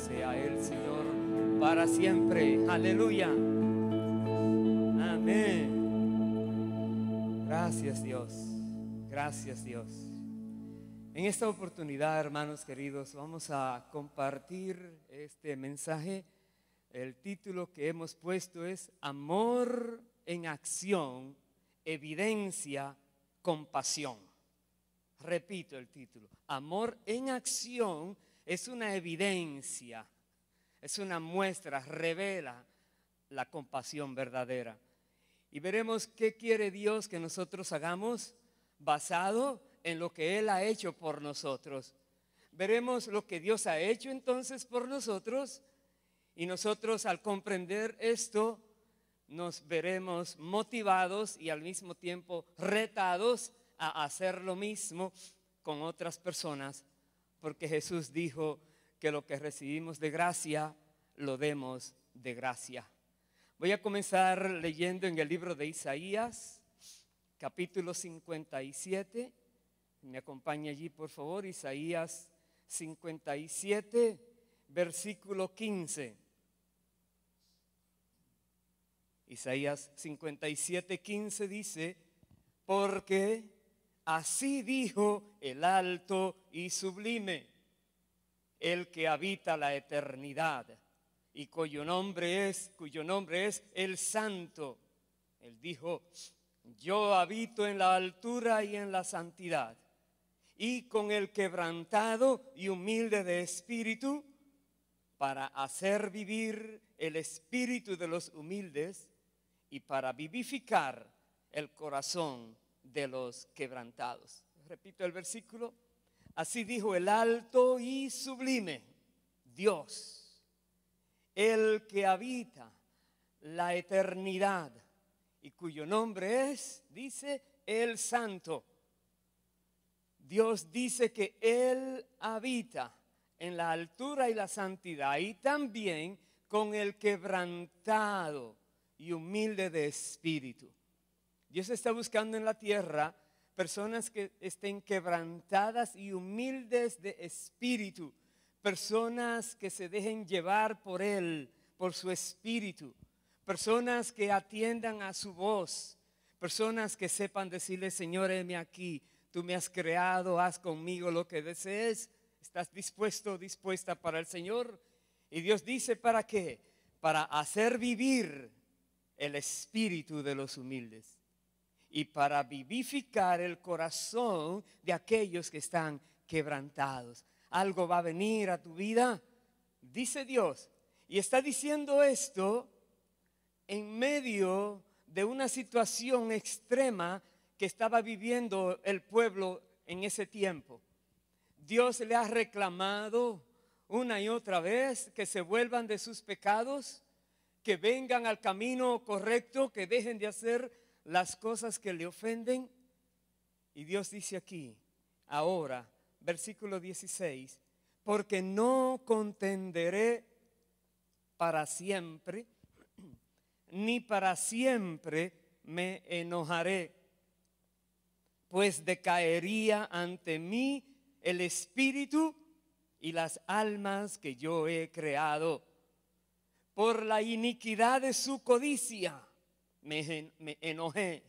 sea Él, Señor, para siempre. Aleluya. Amén. Gracias, Dios. Gracias, Dios. En esta oportunidad, hermanos queridos, vamos a compartir este mensaje. El título que hemos puesto es Amor en acción, evidencia, compasión. Repito el título. Amor en acción es una evidencia, es una muestra, revela la compasión verdadera. Y veremos qué quiere Dios que nosotros hagamos basado en lo que Él ha hecho por nosotros. Veremos lo que Dios ha hecho entonces por nosotros, y nosotros al comprender esto nos veremos motivados y al mismo tiempo retados a hacer lo mismo con otras personas, porque Jesús dijo que lo que recibimos de gracia lo demos de gracia. Voy a comenzar leyendo en el libro de Isaías, capítulo 57. Me acompaña allí, por favor. Isaías 57, versículo 15. Isaías 57, 15 dice: porque así dijo el alto y sublime, el que habita la eternidad y cuyo nombre es el Santo. Él dijo: yo habito en la altura y en la santidad, y con el quebrantado y humilde de espíritu, para hacer vivir el espíritu de los humildes y para vivificar el corazón de los quebrantados. Repito el versículo. Así dijo el alto y sublime, Dios, el que habita la eternidad y cuyo nombre es, dice, el Santo. Dios dice que Él habita en la altura y la santidad, y también con el quebrantado y humilde de espíritu. Dios está buscando en la tierra personas que estén quebrantadas y humildes de espíritu, personas que se dejen llevar por Él, por su espíritu, personas que atiendan a su voz, personas que sepan decirle: Señor, heme aquí, tú me has creado, haz conmigo lo que desees. ¿Estás dispuesto, dispuesta para el Señor? Y Dios dice: ¿para qué? Para hacer vivir el espíritu de los humildes y para vivificar el corazón de aquellos que están quebrantados. Algo va a venir a tu vida, dice Dios, y está diciendo esto en medio de una situación extrema que estaba viviendo el pueblo en ese tiempo. Dios le ha reclamado una y otra vez que se vuelvan de sus pecados, que vengan al camino correcto, que dejen de hacer las cosas que le ofenden. Y Dios dice aquí, ahora, versículo 16: porque no contenderé para siempre, ni para siempre me enojaré, pues decaería ante mí el espíritu y las almas que yo he creado. Por la iniquidad de su codicia me enojé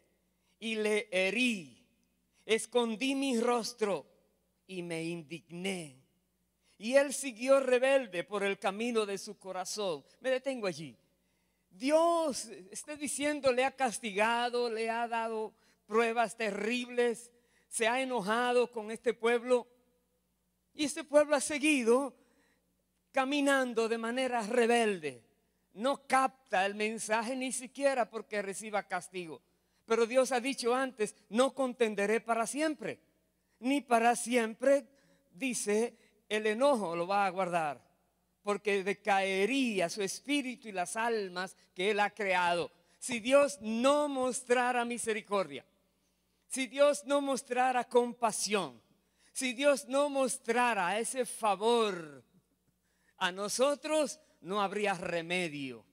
y le herí, escondí mi rostro y me indigné. Y él siguió rebelde por el camino de su corazón. Me detengo allí. Dios está diciendo, le ha castigado, le ha dado pruebas terribles, se ha enojado con este pueblo. Y este pueblo ha seguido caminando de manera rebelde. No capta el mensaje ni siquiera porque reciba castigo. Pero Dios ha dicho antes: no contenderé para siempre, ni para siempre, dice, el enojo lo va a guardar, porque decaería su espíritu y las almas que Él ha creado. Si Dios no mostrara misericordia, si Dios no mostrara compasión, si Dios no mostrara ese favor a nosotros, no habría remedio.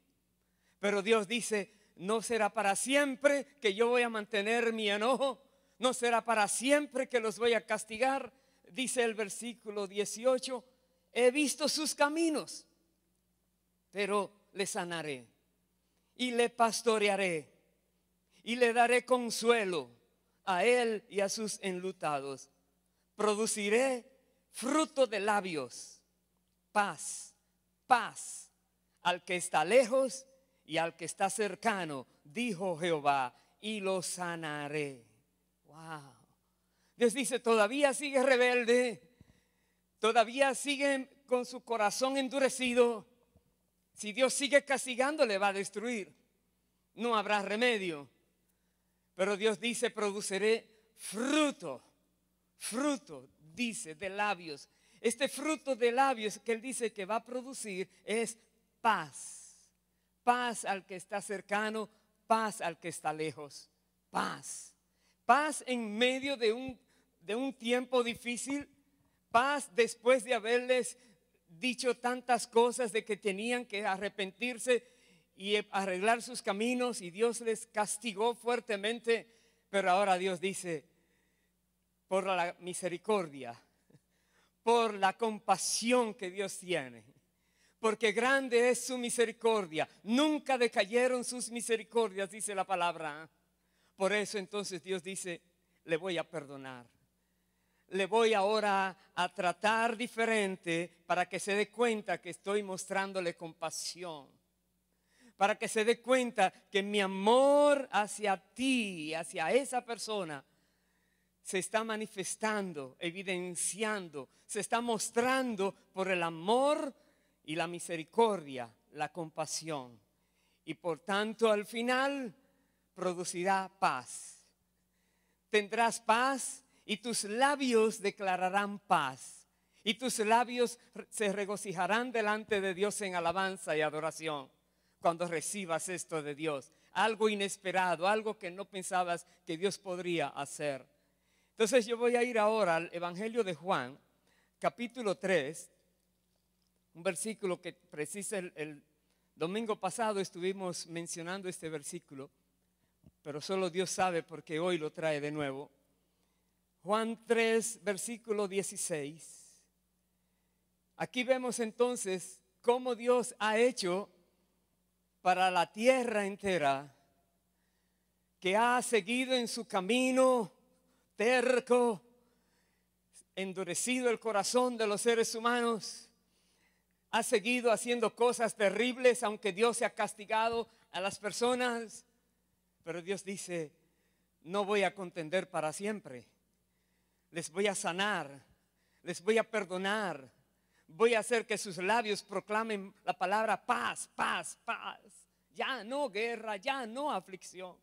Pero Dios dice: no será para siempre que yo voy a mantener mi enojo, no será para siempre que los voy a castigar. Dice el versículo 18: he visto sus caminos pero le sanaré y le pastorearé y le daré consuelo a él y a sus enlutados. Produciré fruto de labios, paz, paz al que está lejos y al que está cercano, dijo Jehová, y lo sanaré. Wow. Dios dice, todavía sigue rebelde, todavía sigue con su corazón endurecido. Si Dios sigue castigando, le va a destruir. No habrá remedio. Pero Dios dice, produciré fruto, dice, de labios. Este fruto de labios que Él dice que va a producir es paz. Paz al que está cercano, paz al que está lejos. Paz. Paz en medio de un tiempo difícil. Paz después de haberles dicho tantas cosas de que tenían que arrepentirse y arreglar sus caminos, y Dios les castigó fuertemente. Pero ahora Dios dice, por la misericordia, por la compasión que Dios tiene, porque grande es su misericordia, nunca decayeron sus misericordias, dice la palabra. Por eso entonces Dios dice, le voy a perdonar. Le voy ahora a tratar diferente para que se dé cuenta que estoy mostrándole compasión. Para que se dé cuenta que mi amor hacia ti, hacia esa persona, se está manifestando, evidenciando, se está mostrando por el amor y la misericordia, la compasión. Y por tanto al final producirá paz. Tendrás paz y tus labios declararán paz. Y tus labios se regocijarán delante de Dios en alabanza y adoración cuando recibas esto de Dios. Algo inesperado, algo que no pensabas que Dios podría hacer. Entonces yo voy a ir ahora al Evangelio de Juan, capítulo 3, un versículo que precisa el domingo pasado estuvimos mencionando este versículo, pero solo Dios sabe porque hoy lo trae de nuevo. Juan 3, versículo 16. Aquí vemos entonces cómo Dios ha hecho para la tierra entera, que ha seguido en su camino terco, endurecido el corazón de los seres humanos, ha seguido haciendo cosas terribles, aunque Dios se ha castigado a las personas. Pero Dios dice, no voy a contender para siempre. Les voy a sanar, les voy a perdonar. Voy a hacer que sus labios proclamen la palabra paz, paz, paz. Ya no guerra, ya no aflicción.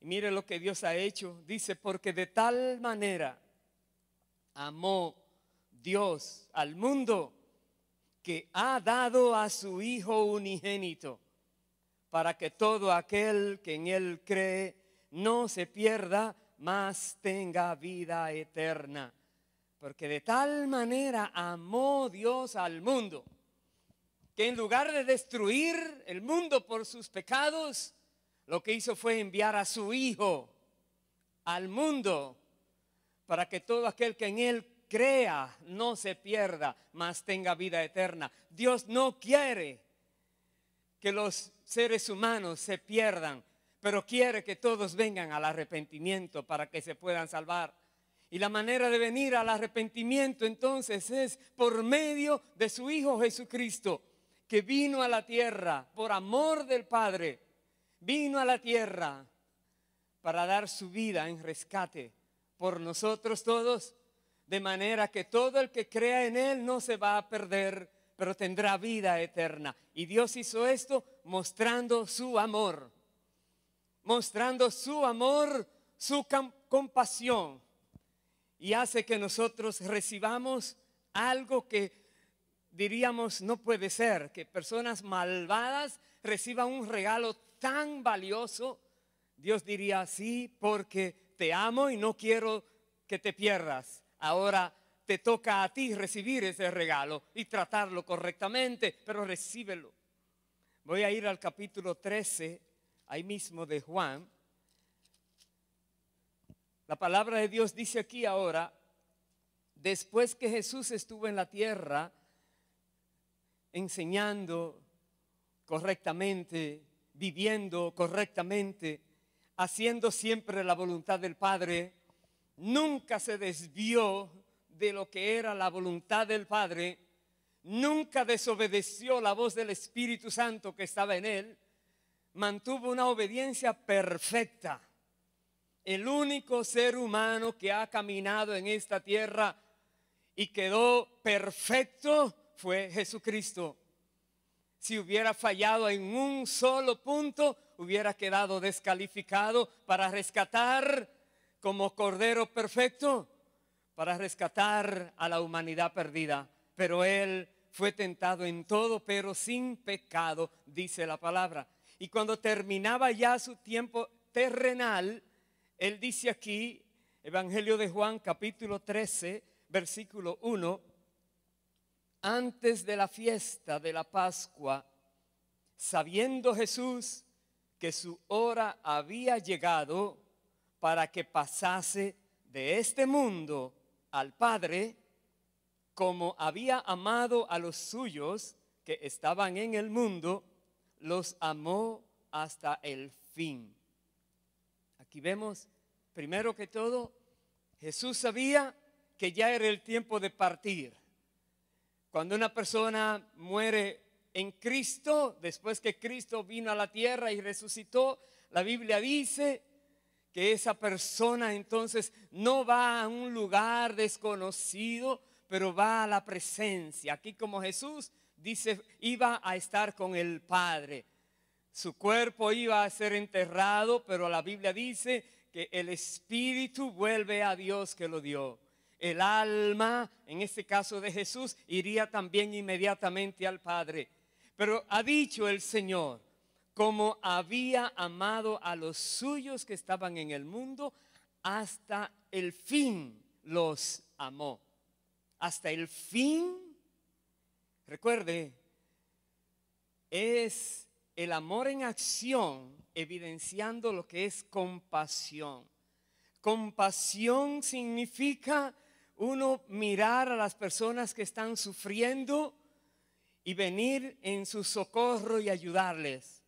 Y mire lo que Dios ha hecho. Dice, porque de tal manera amó Dios al mundo que ha dado a su Hijo unigénito, para que todo aquel que en Él cree no se pierda, mas tenga vida eterna. Porque de tal manera amó Dios al mundo, que en lugar de destruir el mundo por sus pecados, lo que hizo fue enviar a su Hijo al mundo, para que todo aquel que en Él crea no se pierda, mas tenga vida eterna. Dios no quiere que los seres humanos se pierdan, pero quiere que todos vengan al arrepentimiento para que se puedan salvar. Y la manera de venir al arrepentimiento entonces es por medio de su Hijo Jesucristo, que vino a la tierra por amor del Padre, vino a la tierra para dar su vida en rescate por nosotros todos, de manera que todo el que crea en Él no se va a perder, pero tendrá vida eterna. Y Dios hizo esto mostrando su amor, su compasión. Y hace que nosotros recibamos algo que diríamos no puede ser, que personas malvadas reciban un regalo tan valioso. Dios diría, sí, porque te amo y no quiero que te pierdas. Ahora te toca a ti recibir ese regalo y tratarlo correctamente, pero recíbelo. Voy a ir al capítulo 13, ahí mismo de Juan. La palabra de Dios dice aquí ahora, después que Jesús estuvo en la tierra enseñando, correctamente, viviendo correctamente, haciendo siempre la voluntad del Padre, nunca se desvió de lo que era la voluntad del Padre, nunca desobedeció la voz del Espíritu Santo que estaba en él, mantuvo una obediencia perfecta. El único ser humano que ha caminado en esta tierra y quedó perfecto fue Jesucristo. Si hubiera fallado en un solo punto, hubiera quedado descalificado para rescatar como Cordero perfecto, para rescatar a la humanidad perdida. Pero Él fue tentado en todo, pero sin pecado, dice la palabra. Y cuando terminaba ya su tiempo terrenal, Él dice aquí, Evangelio de Juan, capítulo 13, versículo 1, antes de la fiesta de la Pascua, sabiendo Jesús que su hora había llegado para que pasase de este mundo al Padre, como había amado a los suyos que estaban en el mundo, los amó hasta el fin. Aquí vemos, primero que todo, Jesús sabía que ya era el tiempo de partir. Cuando una persona muere en Cristo, después que Cristo vino a la tierra y resucitó, la Biblia dice que esa persona entonces no va a un lugar desconocido, pero va a la presencia. Aquí como Jesús dice, iba a estar con el Padre. Su cuerpo iba a ser enterrado, pero la Biblia dice que el espíritu vuelve a Dios que lo dio. El alma, en este caso de Jesús, iría también inmediatamente al Padre. Pero ha dicho el Señor, como había amado a los suyos que estaban en el mundo, hasta el fin los amó. Hasta el fin, recuerde, es el amor en acción, evidenciando lo que es compasión. Compasión significa uno mirar a las personas que están sufriendo y venir en su socorro y ayudarles.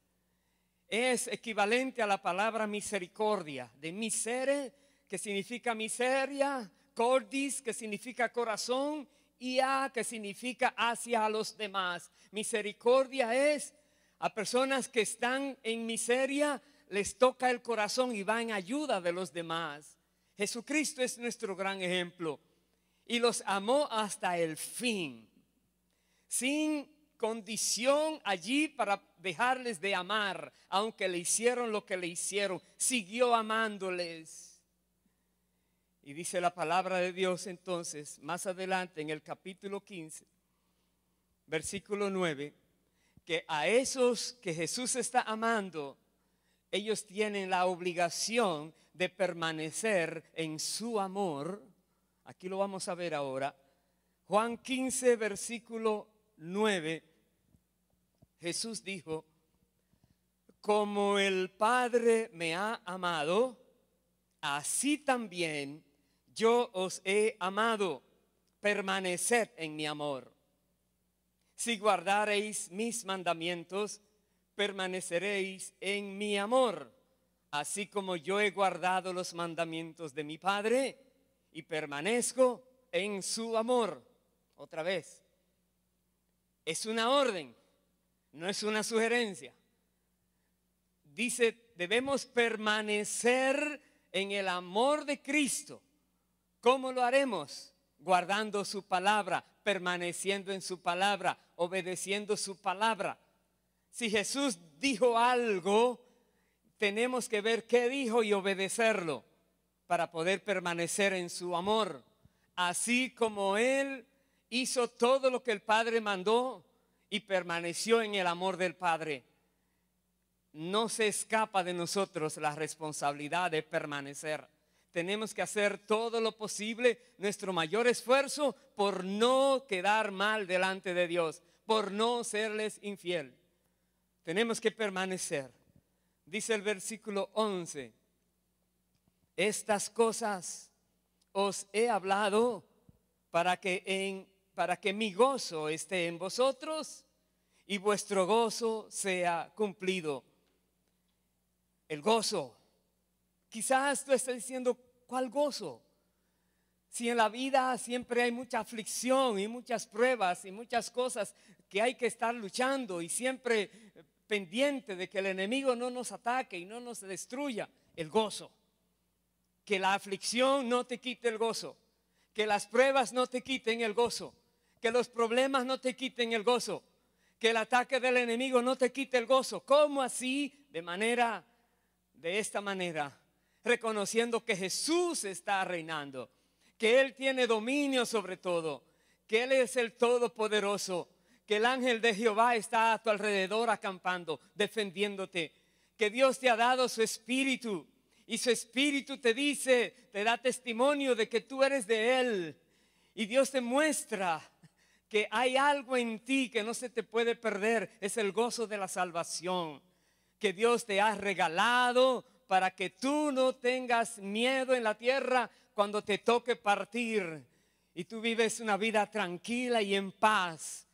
Es equivalente a la palabra misericordia, de misere, que significa miseria, cordis, que significa corazón, y a, que significa hacia los demás. Misericordia es a personas que están en miseria, les toca el corazón y va en ayuda de los demás. Jesucristo es nuestro gran ejemplo y los amó hasta el fin, sin condición allí para dejarles de amar, aunque le hicieron lo que le hicieron, siguió amándoles. Y dice la palabra de Dios entonces, más adelante en el capítulo 15, versículo 9, que a esos que Jesús está amando, ellos tienen la obligación de permanecer en su amor. Aquí lo vamos a ver ahora. Juan 15, versículo 9, Jesús dijo, como el Padre me ha amado, así también yo os he amado, permaneced en mi amor. Si guardareis mis mandamientos, permaneceréis en mi amor, así como yo he guardado los mandamientos de mi Padre y permanezco en su amor. Otra vez, es una orden, no es una sugerencia. Dice, debemos permanecer en el amor de Cristo. ¿Cómo lo haremos? Guardando su palabra, permaneciendo en su palabra, obedeciendo su palabra. Si Jesús dijo algo, tenemos que ver qué dijo y obedecerlo para poder permanecer en su amor. Así como Él hizo todo lo que el Padre mandó y permaneció en el amor del Padre. No se escapa de nosotros la responsabilidad de permanecer. Tenemos que hacer todo lo posible, nuestro mayor esfuerzo por no quedar mal delante de Dios, por no serles infiel. Tenemos que permanecer. Dice el versículo 11, estas cosas os he hablado para que mi gozo esté en vosotros y vuestro gozo sea cumplido. El gozo. Quizás tú estás diciendo, ¿cuál gozo? Si en la vida siempre hay mucha aflicción y muchas pruebas y muchas cosas que hay que estar luchando y siempre pendiente de que el enemigo no nos ataque y no nos destruya. El gozo. Que la aflicción no te quite el gozo. Que las pruebas no te quiten el gozo. Que los problemas no te quiten el gozo. Que el ataque del enemigo no te quite el gozo. ¿Cómo así? De esta manera, reconociendo que Jesús está reinando, que Él tiene dominio sobre todo, que Él es el Todopoderoso, que el ángel de Jehová está a tu alrededor acampando, defendiéndote, que Dios te ha dado su espíritu y su espíritu te dice, te da testimonio de que tú eres de Él, y Dios te muestra que hay algo en ti que no se te puede perder, es el gozo de la salvación que Dios te ha regalado para que tú no tengas miedo en la tierra cuando te toque partir y tú vives una vida tranquila y en paz.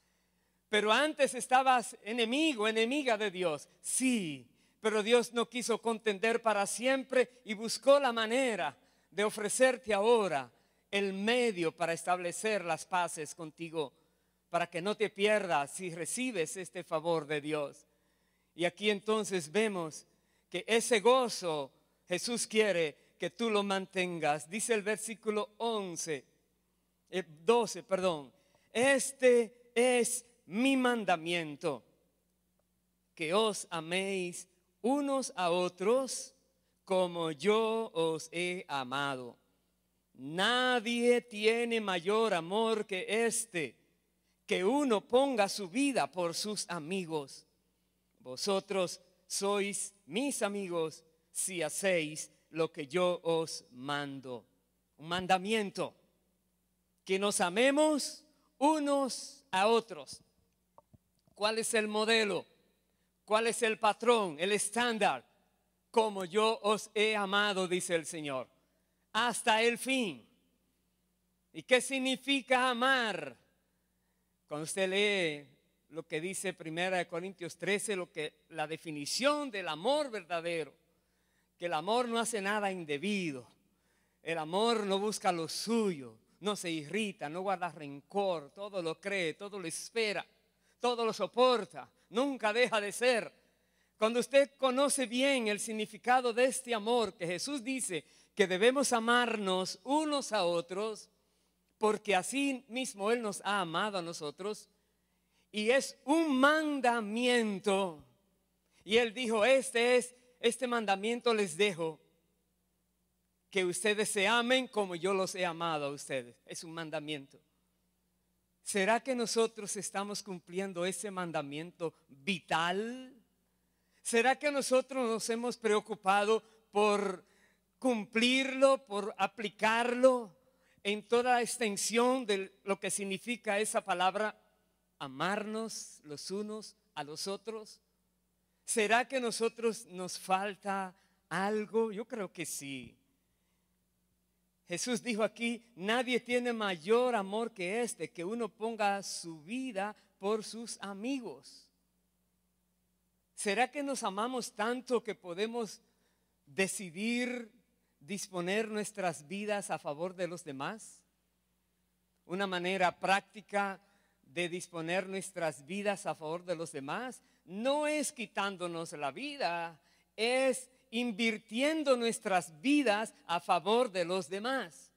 Pero antes estabas enemiga de Dios, sí, pero Dios no quiso contender para siempre y buscó la manera de ofrecerte ahora el medio para establecer las paces contigo, para que no te pierdas si recibes este favor de Dios. Y aquí entonces vemos que ese gozo Jesús quiere que tú lo mantengas. Dice el versículo 12, este es mi mandamiento, que os améis unos a otros como yo os he amado. Nadie tiene mayor amor que este, que uno ponga su vida por sus amigos. Vosotros sois mis amigos si hacéis lo que yo os mando. Un mandamiento, que nos amemos unos a otros. ¿Cuál es el modelo? ¿Cuál es el patrón, el estándar? Como yo os he amado, dice el Señor, hasta el fin. ¿Y qué significa amar? Cuando usted lee lo que dice 1 Corintios 13, la definición del amor verdadero, que el amor no hace nada indebido, el amor no busca lo suyo, no se irrita, no guarda rencor, todo lo cree, todo lo espera, todo lo soporta, nunca deja de ser. Cuando usted conoce bien el significado de este amor, que Jesús dice que debemos amarnos unos a otros, porque así mismo Él nos ha amado a nosotros, y es un mandamiento. Y Él dijo, este mandamiento les dejo, que ustedes se amen como yo los he amado a ustedes. Es un mandamiento. ¿Será que nosotros estamos cumpliendo ese mandamiento vital? ¿Será que nosotros nos hemos preocupado por cumplirlo, por aplicarlo en toda la extensión de lo que significa esa palabra? Amarnos los unos a los otros. ¿Será que nosotros nos falta algo? Yo creo que sí. Jesús dijo aquí, nadie tiene mayor amor que este, que uno ponga su vida por sus amigos. ¿Será que nos amamos tanto que podemos decidir disponer nuestras vidas a favor de los demás? Una manera práctica de disponer nuestras vidas a favor de los demás no es quitándonos la vida, es invirtiendo nuestras vidas a favor de los demás.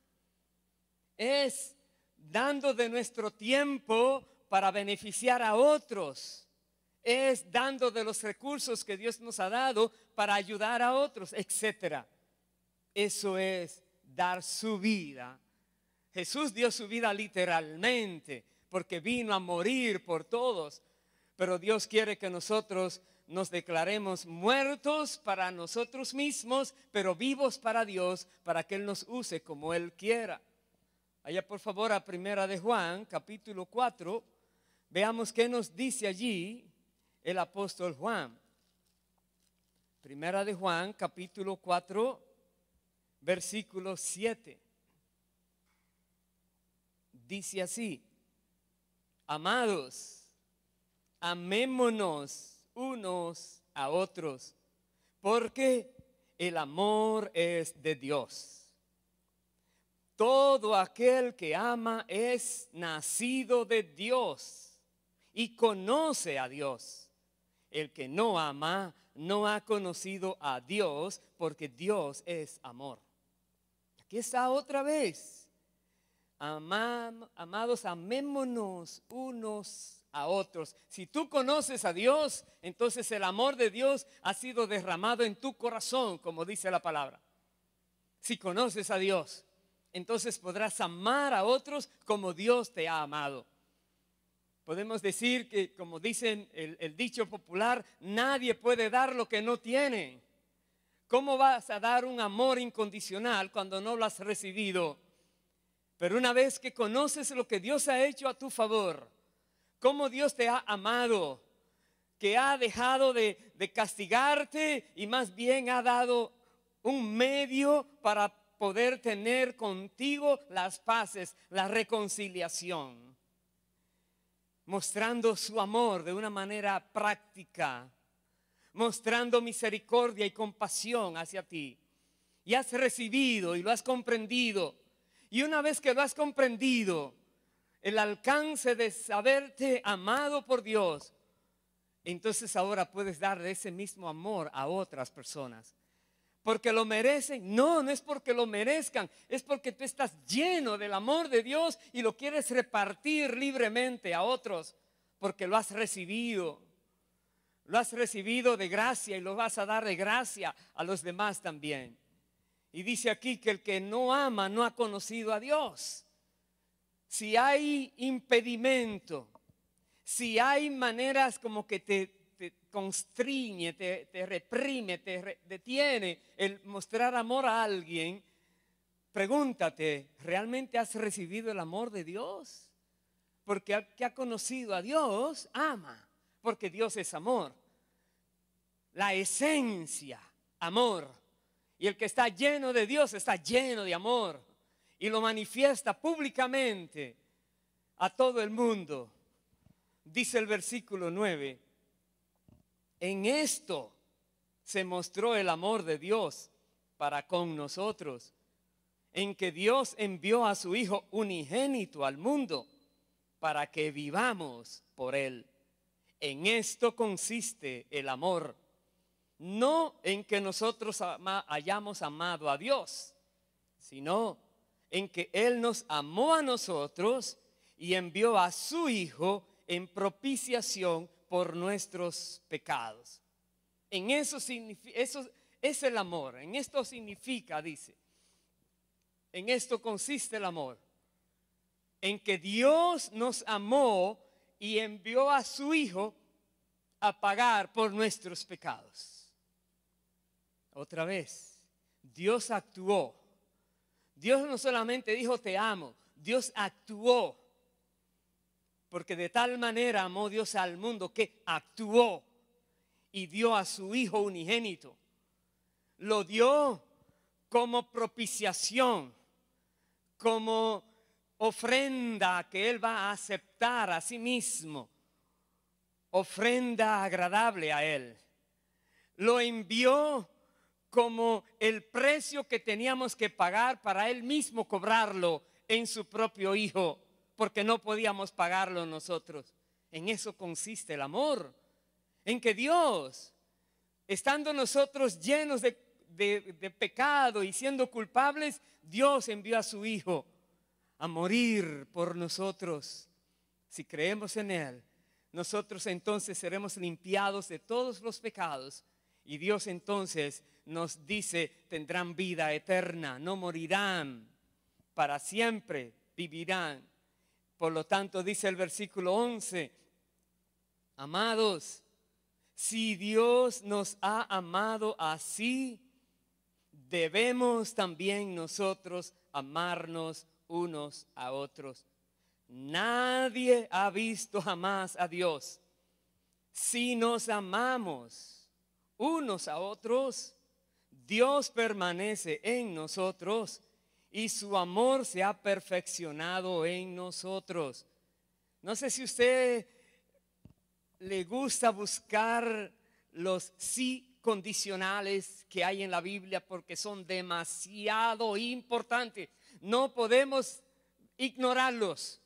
Es dando de nuestro tiempo para beneficiar a otros. Es dando de los recursos que Dios nos ha dado para ayudar a otros, etc. Eso es dar su vida. Jesús dio su vida literalmente, porque vino a morir por todos. Pero Dios quiere que nosotros nos declaremos muertos para nosotros mismos, pero vivos para Dios, para que Él nos use como Él quiera. Vaya por favor a 1 de Juan, capítulo 4. Veamos qué nos dice allí el apóstol Juan. 1 de Juan, capítulo 4, versículo 7. Dice así: amados, amémonos unos a otros, porque el amor es de Dios. Todo aquel que ama es nacido de Dios y conoce a Dios. El que no ama no ha conocido a Dios, porque Dios es amor. Aquí está otra vez. Amados, amémonos unos a otros. Si tú conoces a Dios, entonces el amor de Dios ha sido derramado en tu corazón, como dice la palabra. Si conoces a Dios, entonces podrás amar a otros como Dios te ha amado. Podemos decir que, como dicen el dicho popular, nadie puede dar lo que no tiene. ¿Cómo vas a dar un amor incondicional cuando no lo has recibido? Pero una vez que conoces lo que Dios ha hecho a tu favor, cómo Dios te ha amado, que ha dejado de castigarte y más bien ha dado un medio para poder tener contigo las paces, la reconciliación, mostrando su amor de una manera práctica, mostrando misericordia y compasión hacia ti. Y has recibido y lo has comprendido. Y una vez que lo has comprendido, el alcance de saberte amado por Dios, entonces ahora puedes dar ese mismo amor a otras personas. ¿Porque lo merecen? No, no es porque lo merezcan, es porque tú estás lleno del amor de Dios y lo quieres repartir libremente a otros, porque lo has recibido. Lo has recibido de gracia y lo vas a dar de gracia a los demás también. Y dice aquí que el que no ama no ha conocido a Dios. Si hay impedimento, si hay maneras como que te constriñe, te reprime, te detiene el mostrar amor a alguien, pregúntate, ¿realmente has recibido el amor de Dios? Porque el que ha conocido a Dios ama, porque Dios es amor. La esencia, amor. Y el que está lleno de Dios está lleno de amor y lo manifiesta públicamente a todo el mundo. Dice el versículo 9, en esto se mostró el amor de Dios para con nosotros, en que Dios envió a su Hijo unigénito al mundo para que vivamos por Él. En esto consiste el amor. No en que nosotros hayamos amado a Dios, sino en que Él nos amó a nosotros y envió a su Hijo en propiciación por nuestros pecados. En eso es el amor. En esto significa, dice, en esto consiste el amor. En que Dios nos amó y envió a su Hijo a pagar por nuestros pecados. Otra vez, Dios actuó. Dios no solamente dijo te amo, Dios actuó. Porque de tal manera amó Dios al mundo que actuó y dio a su Hijo unigénito. Lo dio como propiciación, como ofrenda que Él va a aceptar a sí mismo. Ofrenda agradable a Él. Lo envió como el precio que teníamos que pagar para Él mismo cobrarlo en su propio Hijo, porque no podíamos pagarlo nosotros. En eso consiste el amor, en que Dios, estando nosotros llenos de pecado y siendo culpables, Dios envió a su Hijo a morir por nosotros. Si creemos en Él, nosotros entonces seremos limpiados de todos los pecados. Y Dios entonces nos dice, tendrán vida eterna, no morirán, para siempre vivirán. Por lo tanto, dice el versículo 11, amados, si Dios nos ha amado así, debemos también nosotros amarnos unos a otros. Nadie ha visto jamás a Dios. Si nos amamos unos a otros, Dios permanece en nosotros y su amor se ha perfeccionado en nosotros. No sé si usted le gusta buscar los sí condicionales que hay en la Biblia porque son demasiado importantes. No podemos ignorarlos,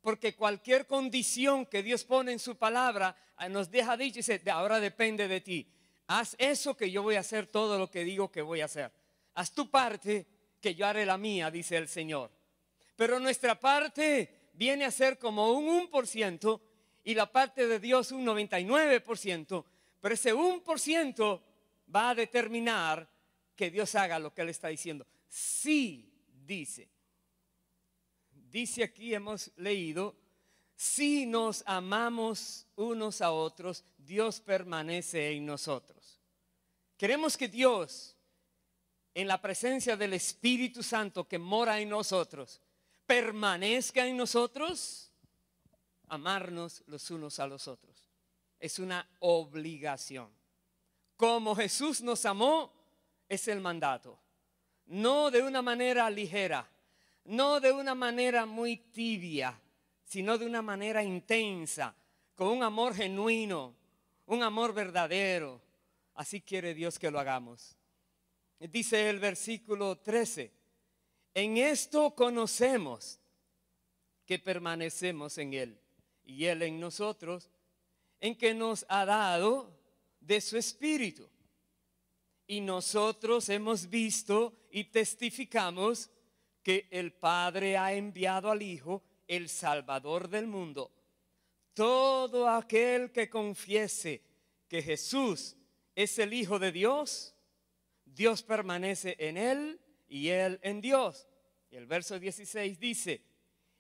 porque cualquier condición que Dios pone en su palabra nos deja dicho y dice, ahora depende de ti. Haz eso que yo voy a hacer todo lo que digo que voy a hacer. Haz tu parte que yo haré la mía, dice el Señor. Pero nuestra parte viene a ser como un 1% y la parte de Dios un 99%. Pero ese 1% va a determinar que Dios haga lo que Él está diciendo. Sí, dice. Dice aquí, hemos leído, si nos amamos unos a otros, Dios permanece en nosotros. Queremos que Dios, en la presencia del Espíritu Santo que mora en nosotros, permanezca en nosotros, amarnos los unos a los otros. Es una obligación. Como Jesús nos amó, es el mandato. No de una manera ligera, no de una manera muy tibia, sino de una manera intensa, con un amor genuino, un amor verdadero. Así quiere Dios que lo hagamos. Dice el versículo 13, en esto conocemos que permanecemos en Él y Él en nosotros, en que nos ha dado de su Espíritu. Y nosotros hemos visto y testificamos que el Padre ha enviado al Hijo, el Salvador del mundo. Todo aquel que confiese que Jesús es el Hijo de Dios, Dios permanece en Él y Él en Dios. Y el verso 16 dice,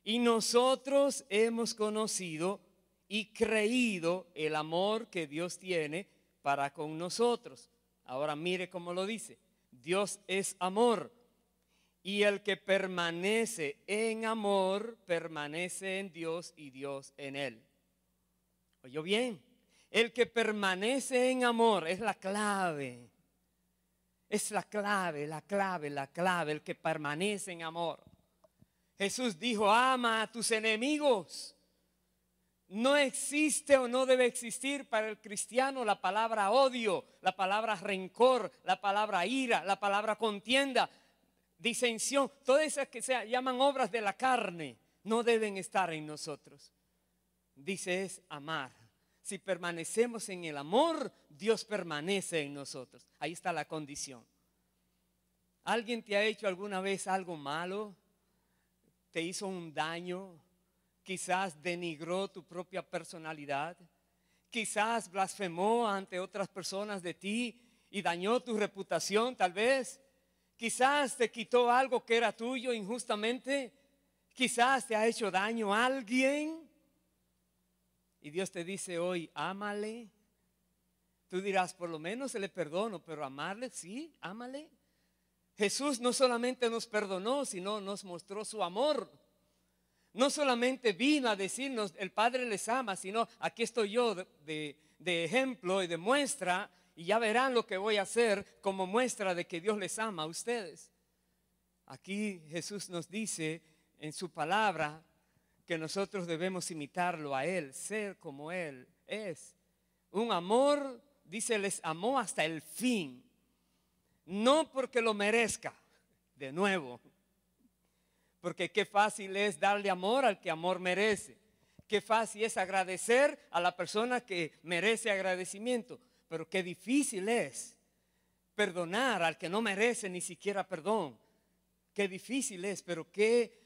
y nosotros hemos conocido y creído el amor que Dios tiene para con nosotros. Ahora mire cómo lo dice. Dios es amor. Y el que permanece en amor, permanece en Dios y Dios en él. ¿Oyó bien? El que permanece en amor es la clave. Es la clave, el que permanece en amor. Jesús dijo, ama a tus enemigos. No existe o no debe existir para el cristiano la palabra odio, la palabra rencor, la palabra ira, la palabra contienda, disensión. Todas esas que se llaman obras de la carne no deben estar en nosotros. Dice es amar. Si permanecemos en el amor, Dios permanece en nosotros. Ahí está la condición. ¿Alguien te ha hecho alguna vez algo malo? ¿Te hizo un daño? Quizás denigró tu propia personalidad. Quizás blasfemó ante otras personas de ti y dañó tu reputación tal vez. Quizás te quitó algo que era tuyo injustamente. Quizás te ha hecho daño a alguien. Y Dios te dice hoy, ámale. Tú dirás, por lo menos se le perdono, pero amarle, sí, ámale. Jesús no solamente nos perdonó, sino nos mostró su amor. No solamente vino a decirnos, el Padre les ama, sino aquí estoy yo de ejemplo y de muestra, y ya verán lo que voy a hacer como muestra de que Dios les ama a ustedes. Aquí Jesús nos dice en su palabra que nosotros debemos imitarlo a Él, ser como Él es. Un amor, dice, les amó hasta el fin. No porque lo merezca, de nuevo. Porque qué fácil es darle amor al que amor merece. Qué fácil es agradecer a la persona que merece agradecimiento. Pero qué difícil es perdonar al que no merece ni siquiera perdón. Qué difícil es, pero qué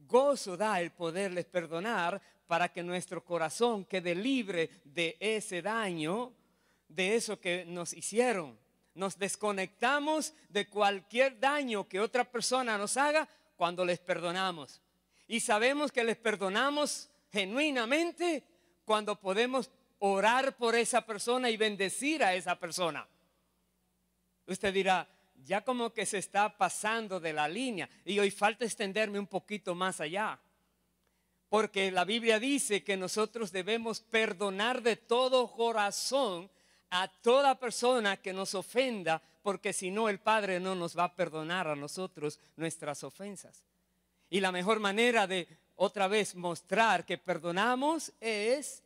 gozo da el poderles perdonar para que nuestro corazón quede libre de ese daño, de eso que nos hicieron. Nos desconectamos de cualquier daño que otra persona nos haga cuando les perdonamos. Y sabemos que les perdonamos genuinamente cuando podemos orar por esa persona y bendecir a esa persona. Usted dirá, ya como que se está pasando de la línea y hoy falta extenderme un poquito más allá. Porque la Biblia dice que nosotros debemos perdonar de todo corazón a toda persona que nos ofenda, porque si no el Padre no nos va a perdonar a nosotros nuestras ofensas. Y la mejor manera de otra vez mostrar que perdonamos es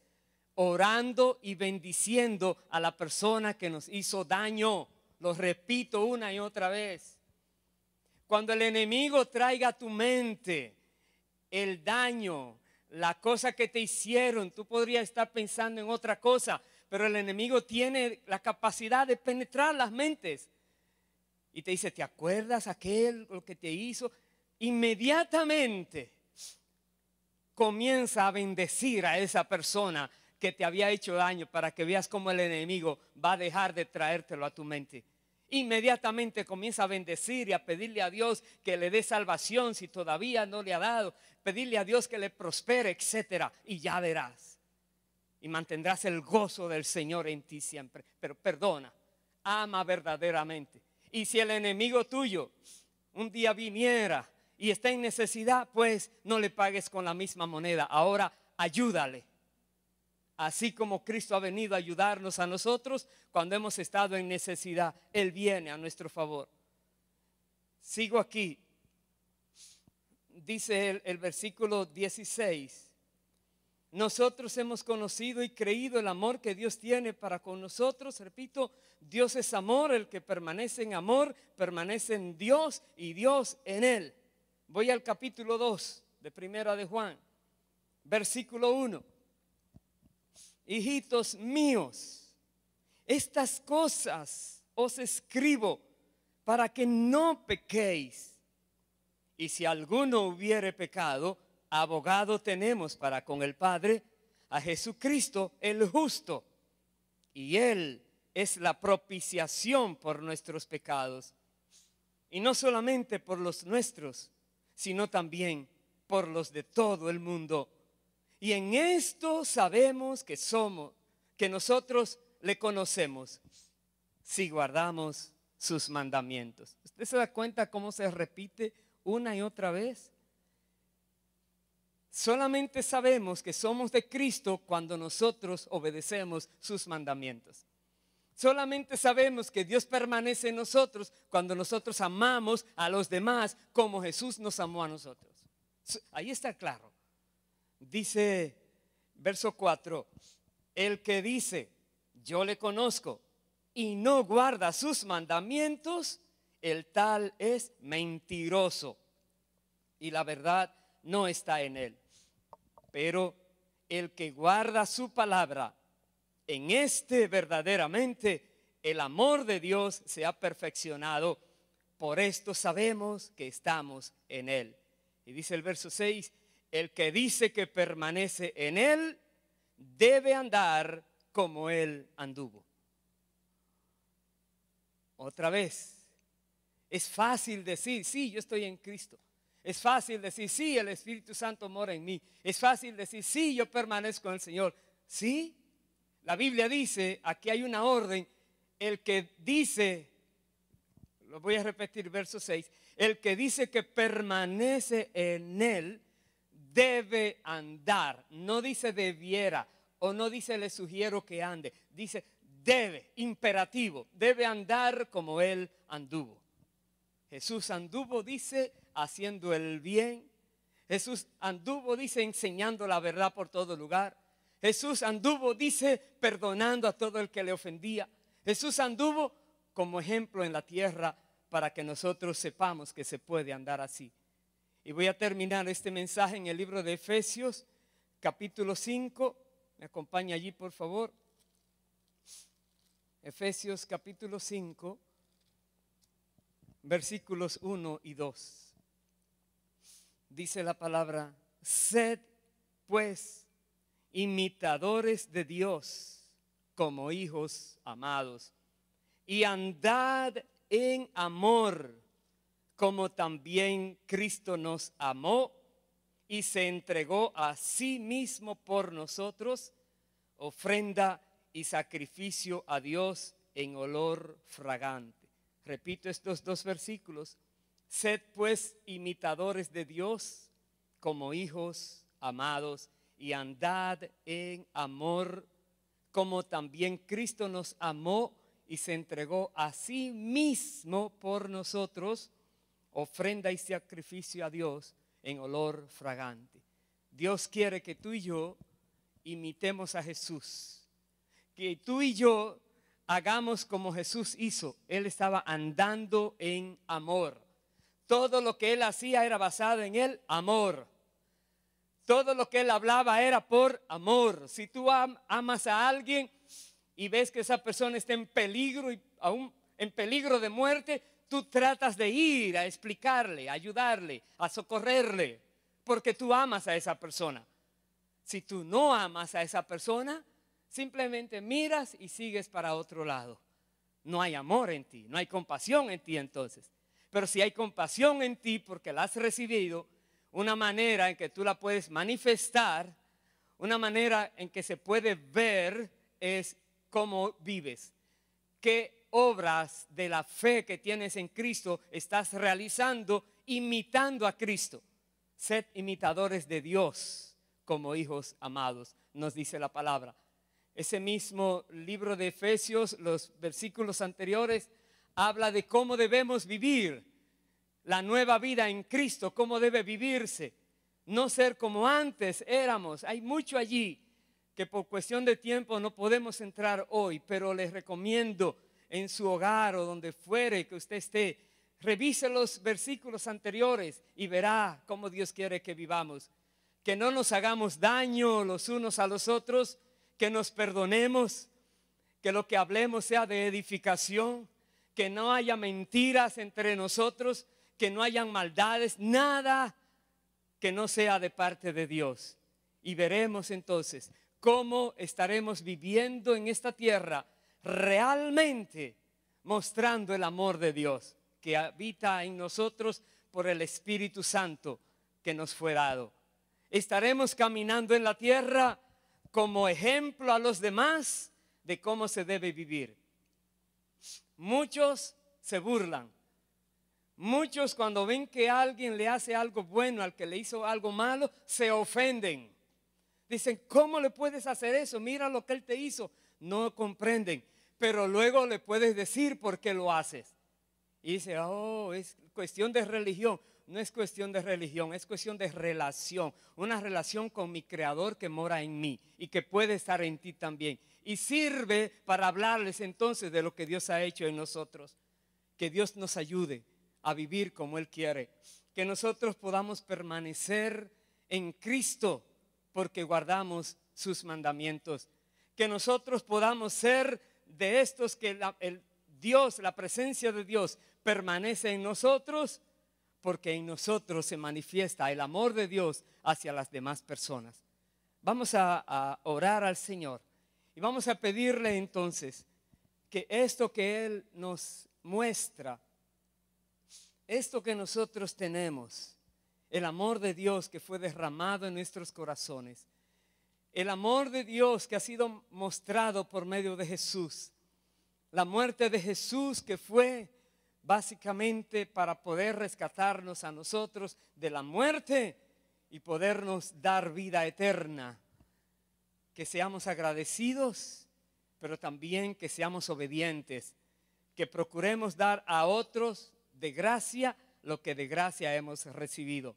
orando y bendiciendo a la persona que nos hizo daño. Lo repito una y otra vez. Cuando el enemigo traiga a tu mente el daño, la cosa que te hicieron, tú podrías estar pensando en otra cosa, pero el enemigo tiene la capacidad de penetrar las mentes. Y te dice, ¿te acuerdas aquel lo que te hizo? Inmediatamente comienza a bendecir a esa persona que te había hecho daño, para que veas cómo el enemigo va a dejar de traértelo a tu mente. Inmediatamente comienza a bendecir y a pedirle a Dios que le dé salvación si todavía no le ha dado, pedirle a Dios que le prospere, etcétera, y ya verás. Y mantendrás el gozo del Señor en ti siempre. Pero perdona, ama verdaderamente. Y si el enemigo tuyo un día viniera y está en necesidad, pues no le pagues con la misma moneda. Ahora ayúdale. Así como Cristo ha venido a ayudarnos a nosotros cuando hemos estado en necesidad, Él viene a nuestro favor. Sigo aquí. Dice el versículo 16. Nosotros hemos conocido y creído el amor que Dios tiene para con nosotros. Repito, Dios es amor, el que permanece en amor, permanece en Dios y Dios en Él. Voy al capítulo 2 de Primera de Juan, versículo 1. Hijitos míos, estas cosas os escribo para que no pequéis. Y si alguno hubiere pecado, abogado tenemos para con el Padre, a Jesucristo el justo. Y Él es la propiciación por nuestros pecados. Y no solamente por los nuestros, sino también por los de todo el mundo. Y en esto sabemos que nosotros le conocemos, si guardamos sus mandamientos. ¿Usted se da cuenta cómo se repite una y otra vez? Solamente sabemos que somos de Cristo cuando nosotros obedecemos sus mandamientos. Solamente sabemos que Dios permanece en nosotros cuando nosotros amamos a los demás como Jesús nos amó a nosotros. Ahí está claro. Dice verso 4, el que dice yo le conozco y no guarda sus mandamientos, el tal es mentiroso y la verdad no está en él. Pero el que guarda su palabra, en este verdaderamente el amor de Dios se ha perfeccionado. Por esto sabemos que estamos en él. Y dice el verso 6, el que dice que permanece en él debe andar como él anduvo. Otra vez, es fácil decir, sí, yo estoy en Cristo. Es fácil decir, sí, el Espíritu Santo mora en mí. Es fácil decir, sí, yo permanezco en el Señor. Sí, la Biblia dice, aquí hay una orden, el que dice, lo voy a repetir, verso 6, el que dice que permanece en él debe andar, no dice debiera o no dice le sugiero que ande, dice debe, imperativo, debe andar como él anduvo. Jesús anduvo, dice, haciendo el bien. Jesús anduvo, dice, enseñando la verdad por todo lugar. Jesús anduvo, dice, perdonando a todo el que le ofendía. Jesús anduvo como ejemplo en la tierra para que nosotros sepamos que se puede andar así. Y voy a terminar este mensaje en el libro de Efesios, capítulo 5. Me acompaña allí, por favor. Efesios, capítulo 5, versículos 1 y 2. Dice la palabra, sed pues imitadores de Dios como hijos amados y andad en amor como también Cristo nos amó y se entregó a sí mismo por nosotros, ofrenda y sacrificio a Dios en olor fragante. Repito estos dos versículos. Sed pues imitadores de Dios como hijos amados y andad en amor como también Cristo nos amó y se entregó a sí mismo por nosotros, ofrenda y sacrificio a Dios en olor fragante. Dios quiere que tú y yo imitemos a Jesús. Que tú y yo hagamos como Jesús hizo. Él estaba andando en amor. Todo lo que Él hacía era basado en el amor. Todo lo que Él hablaba era por amor. Si tú amas a alguien y ves que esa persona está en peligro y aún en peligro de muerte, tú tratas de ir a explicarle, a ayudarle, a socorrerle, porque tú amas a esa persona. Si tú no amas a esa persona, simplemente miras y sigues para otro lado. No hay amor en ti, no hay compasión en ti entonces. Pero si hay compasión en ti porque la has recibido, una manera en que tú la puedes manifestar, una manera en que se puede ver es cómo vives. ¿Qué obras de la fe que tienes en Cristo estás realizando imitando a Cristo? Sed imitadores de Dios como hijos amados, nos dice la palabra. Ese mismo libro de Efesios, los versículos anteriores, habla de cómo debemos vivir la nueva vida en Cristo, cómo debe vivirse. No ser como antes éramos. Hay mucho allí que por cuestión de tiempo no podemos entrar hoy, pero les recomiendo en su hogar o donde fuere que usted esté, revise los versículos anteriores y verá cómo Dios quiere que vivamos. Que no nos hagamos daño los unos a los otros, que nos perdonemos, que lo que hablemos sea de edificación, que no haya mentiras entre nosotros, que no hayan maldades, nada que no sea de parte de Dios. Y veremos entonces cómo estaremos viviendo en esta tierra realmente mostrando el amor de Dios que habita en nosotros por el Espíritu Santo que nos fue dado. Estaremos caminando en la tierra como ejemplo a los demás de cómo se debe vivir. Muchos se burlan. Muchos cuando ven que alguien le hace algo bueno al que le hizo algo malo, se ofenden. Dicen, ¿cómo le puedes hacer eso? Mira lo que él te hizo. No comprenden, pero luego le puedes decir por qué lo haces. Y dice, oh, es cuestión de religión. No es cuestión de religión, es cuestión de relación. Una relación con mi Creador que mora en mí y que puede estar en ti también. Y sirve para hablarles entonces de lo que Dios ha hecho en nosotros. Que Dios nos ayude a vivir como Él quiere. Que nosotros podamos permanecer en Cristo porque guardamos sus mandamientos. Que nosotros podamos ser de estos que Dios, la presencia de Dios permanece en nosotros, porque en nosotros se manifiesta el amor de Dios hacia las demás personas. Vamos a orar al Señor y vamos a pedirle entonces que esto que Él nos muestra, esto que nosotros tenemos, el amor de Dios que fue derramado en nuestros corazones, el amor de Dios que ha sido mostrado por medio de Jesús, la muerte de Jesús que fue básicamente para poder rescatarnos a nosotros de la muerte y podernos dar vida eterna. Que seamos agradecidos, pero también que seamos obedientes, que procuremos dar a otros de gracia lo que de gracia hemos recibido.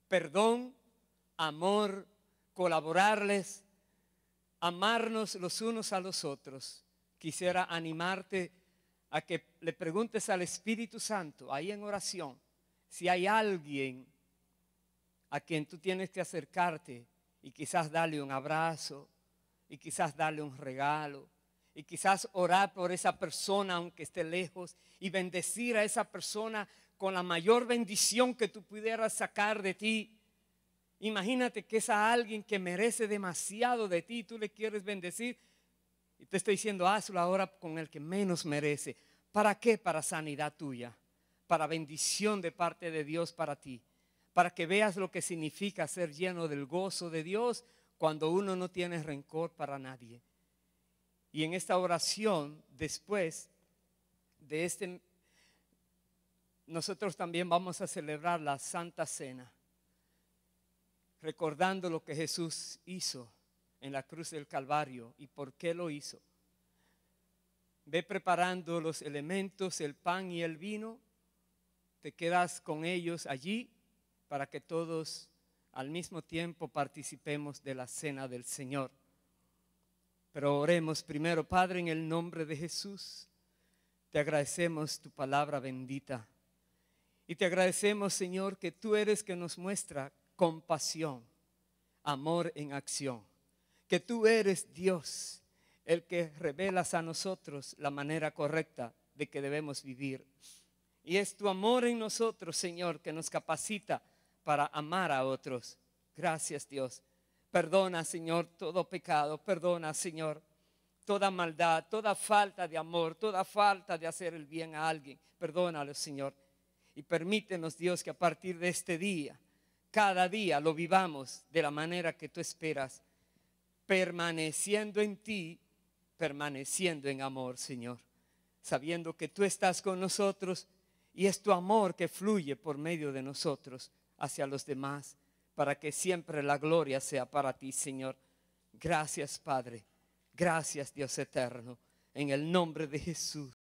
Perdón, amor, colaborarles, amarnos los unos a los otros. Quisiera animarte a que le preguntes al Espíritu Santo ahí en oración si hay alguien a quien tú tienes que acercarte y quizás darle un abrazo y quizás darle un regalo y quizás orar por esa persona aunque esté lejos y bendecir a esa persona con la mayor bendición que tú pudieras sacar de ti. Imagínate que es a alguien que merece demasiado de ti y tú le quieres bendecir. Y te estoy diciendo, hazlo ahora con el que menos merece. ¿Para qué? Para sanidad tuya, para bendición de parte de Dios para ti, para que veas lo que significa ser lleno del gozo de Dios cuando uno no tiene rencor para nadie. Y en esta oración, después de nosotros también vamos a celebrar la Santa Cena, recordando lo que Jesús hizo en la cruz del Calvario y por qué lo hizo. Ve preparando los elementos, el pan y el vino. Te quedas con ellos allí para que todos al mismo tiempo participemos de la cena del Señor. Pero oremos primero, Padre, en el nombre de Jesús. Te agradecemos tu palabra bendita. Y te agradecemos, Señor, que tú eres que nos muestra compasión, amor en acción. Que tú eres Dios, el que revelas a nosotros la manera correcta de que debemos vivir. Y es tu amor en nosotros, Señor, que nos capacita para amar a otros. Gracias, Dios. Perdona, Señor, todo pecado. Perdona, Señor, toda maldad, toda falta de amor, toda falta de hacer el bien a alguien. Perdónalo, Señor. Y permítenos, Dios, que a partir de este día, cada día lo vivamos de la manera que tú esperas, permaneciendo en ti, permaneciendo en amor, Señor, sabiendo que tú estás con nosotros y es tu amor que fluye por medio de nosotros hacia los demás, para que siempre la gloria sea para ti, Señor. Gracias, Padre. Gracias, Dios eterno, en el nombre de Jesús.